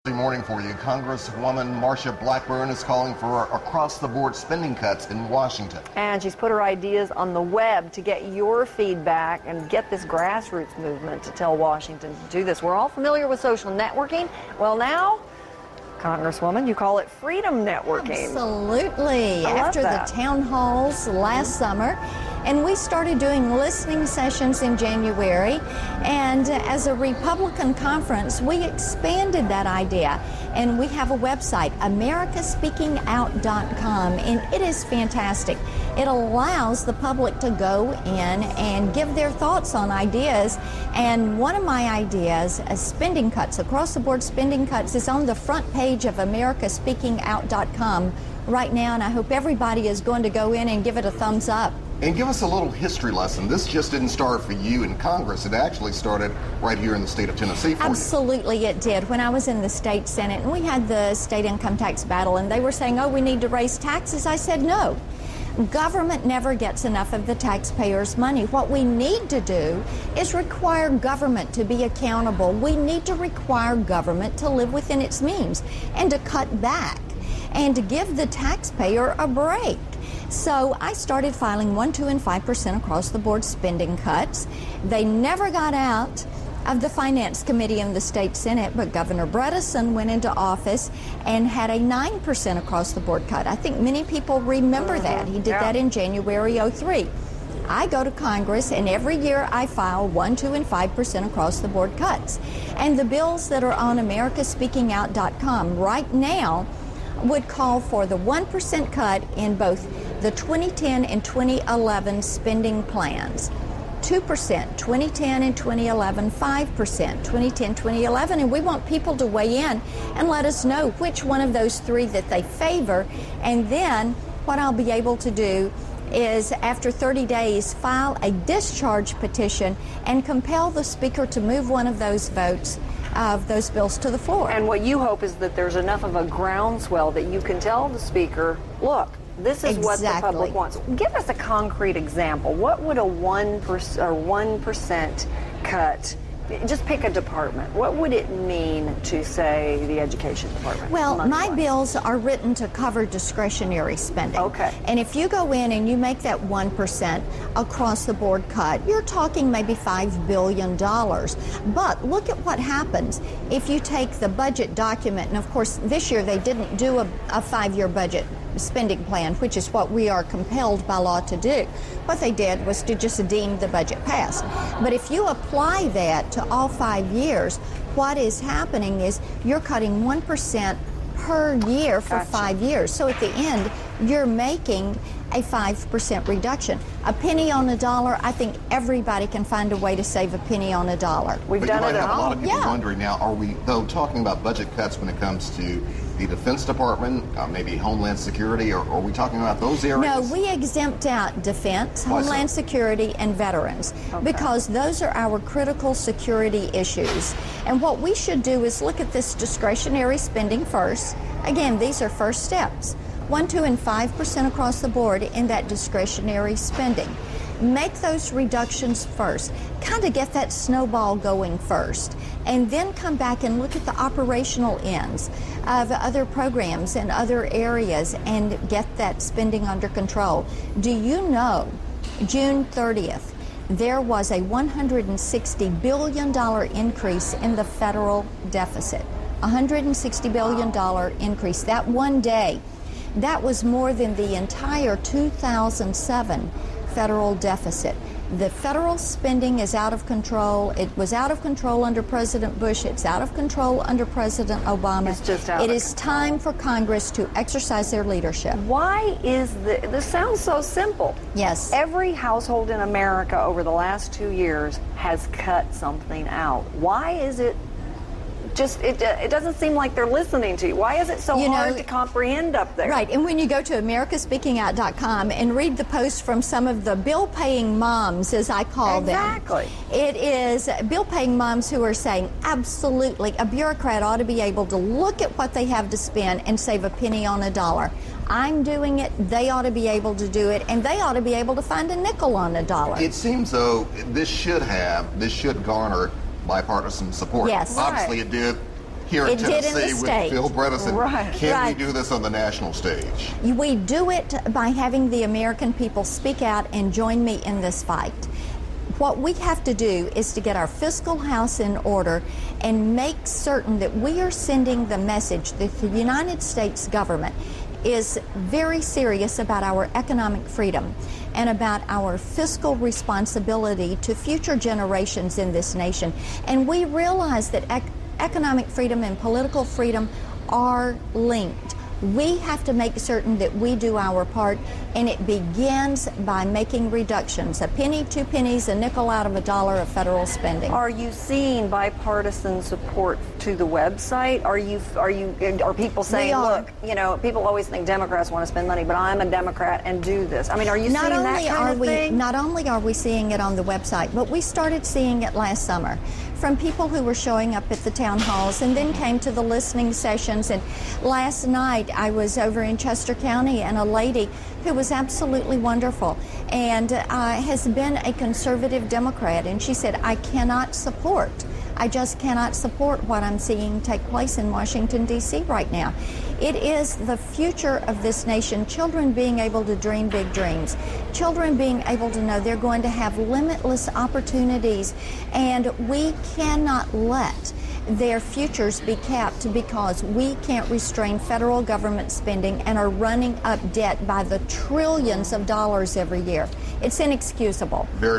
Good morning for you. Congresswoman Marsha Blackburn is calling for across-the-board spending cuts in Washington. And she's put her ideas on the web to get your feedback and get this grassroots movement to tell Washington to do this. We're all familiar with social networking. Well, now, Congresswoman, you call it freedom networking. Absolutely. After the town halls last summer, and we started doing listening sessions in January, and as a Republican conference, we expanded that idea, and we have a website, americaspeakingout.com, and it is fantastic. It allows the public to go in and give their thoughts on ideas, and one of my ideas, spending cuts, across-the-board spending cuts, is on the front page of americaspeakingout.com right now, and I hope everybody is going to go in and give it a thumbs up. And give us a little history lesson. This just didn't start for you in Congress. It actually started right here in the state of Tennessee for Absolutely it did. When I was in the state Senate and we had the state income tax battle and they were saying, oh, we need to raise taxes, I said no. Government never gets enough of the taxpayers' money. What we need to do is require government to be accountable. We need to require government to live within its means and to cut back and to give the taxpayer a break. So I started filing 1%, 2%, and 5% across the board spending cuts. They never got out of the Finance Committee in the state Senate, but Governor Bredesen went into office and had a 9% across the board cut. I think many people remember that. He did that in January '03. I go to Congress, and every year I file 1%, 2%, and 5% across the board cuts. And the bills that are on americaspeakingout.com right now would call for the 1% cut in both the 2010 and 2011 spending plans. 2%, 2010 and 2011, 5%, 2010, 2011, and we want people to weigh in and let us know which one of those three that they favor, and then what I'll be able to do is, after 30 days, file a discharge petition and compel the Speaker to move one of those votes of those bills to the floor. And what you hope is that there's enough of a groundswell that you can tell the Speaker, look, this is what the public wants. Give us a concrete example. What would a 1% cut, just pick a department, what would it mean to, say, the education department? Well, my bills are written to cover discretionary spending. Okay. And if you go in and you make that 1% across the board cut, you're talking maybe $5 billion. But look at what happens if you take the budget document, and of course this year they didn't do a 5-year budget spending plan, which is what we are compelled by law to do. What they did was to just deem the budget passed. But if you apply that to all 5 years, what is happening is you're cutting 1% per year for 5 years. So at the end, you're making a 5% reduction. A penny on a dollar, I think everybody can find a way to save a penny on a dollar. We've done it at home. A all. lot of people wondering now, are we, though, talking about budget cuts when it comes to the Defense Department, maybe Homeland Security, or are we talking about those areas? No, we exempt out Defense, Homeland Security, and Veterans, because those are our critical security issues. And what we should do is look at this discretionary spending first. Again, these are first steps. 1%, 2%, and 5% across the board in that discretionary spending. Make those reductions first. Kind of get that snowball going first. And then come back and look at the operational ends of other programs and other areas and get that spending under control. Do you know, June 30th, there was a $160 billion increase in the federal deficit. $160 billion increase. That one day, that was more than the entire 2007 federal deficit. The federal spending is out of control. It was out of control under President Bush. It's out of control under President Obama. It's just out of control. It is time for Congress to exercise their leadership. Why is this sounds so simple. Yes. Every household in America over the last 2 years has cut something out. Why is it just, it doesn't seem like they're listening to you. Why is it so hard to comprehend up there? Right, and when you go to americaspeakingout.com and read the posts from some of the bill-paying moms, as I call them. It is bill-paying moms who are saying, absolutely, a bureaucrat ought to be able to look at what they have to spend and save a penny on a dollar. I'm doing it, they ought to be able to do it, and they ought to be able to find a nickel on a dollar. It seems, though, this should garner bipartisan support. Yes. Obviously it did here in It did in the Tennessee with state. Phil Bredesen. Right. Can Right. we do this on the national stage? We do it by having the American people speak out and join me in this fight. What we have to do is to get our fiscal house in order and make certain that we are sending the message that the United States government is very serious about our economic freedom and about our fiscal responsibility to future generations in this nation. And we realize that economic freedom and political freedom are linked. We have to make certain that we do our part, and it begins by making reductions. A penny, 2 pennies, a nickel out of a dollar of federal spending. Are you seeing bipartisan support to the website? Are people saying, look, you know, people always think Democrats want to spend money, but I'm a Democrat and do this. I mean, are you seeing that kind of thing? Not only are we seeing it on the website, but we started seeing it last summer from people who were showing up at the town halls and then came to the listening sessions. And last night I was over in Chester County, and a lady who was absolutely wonderful and has been a conservative Democrat, and she said, I just cannot support what I'm seeing take place in Washington, D.C. right now. It is the future of this nation, children being able to dream big dreams, children being able to know they're going to have limitless opportunities, and we cannot let their futures be capped because we can't restrain federal government spending and are running up debt by the trillions of dollars every year. It's inexcusable. Very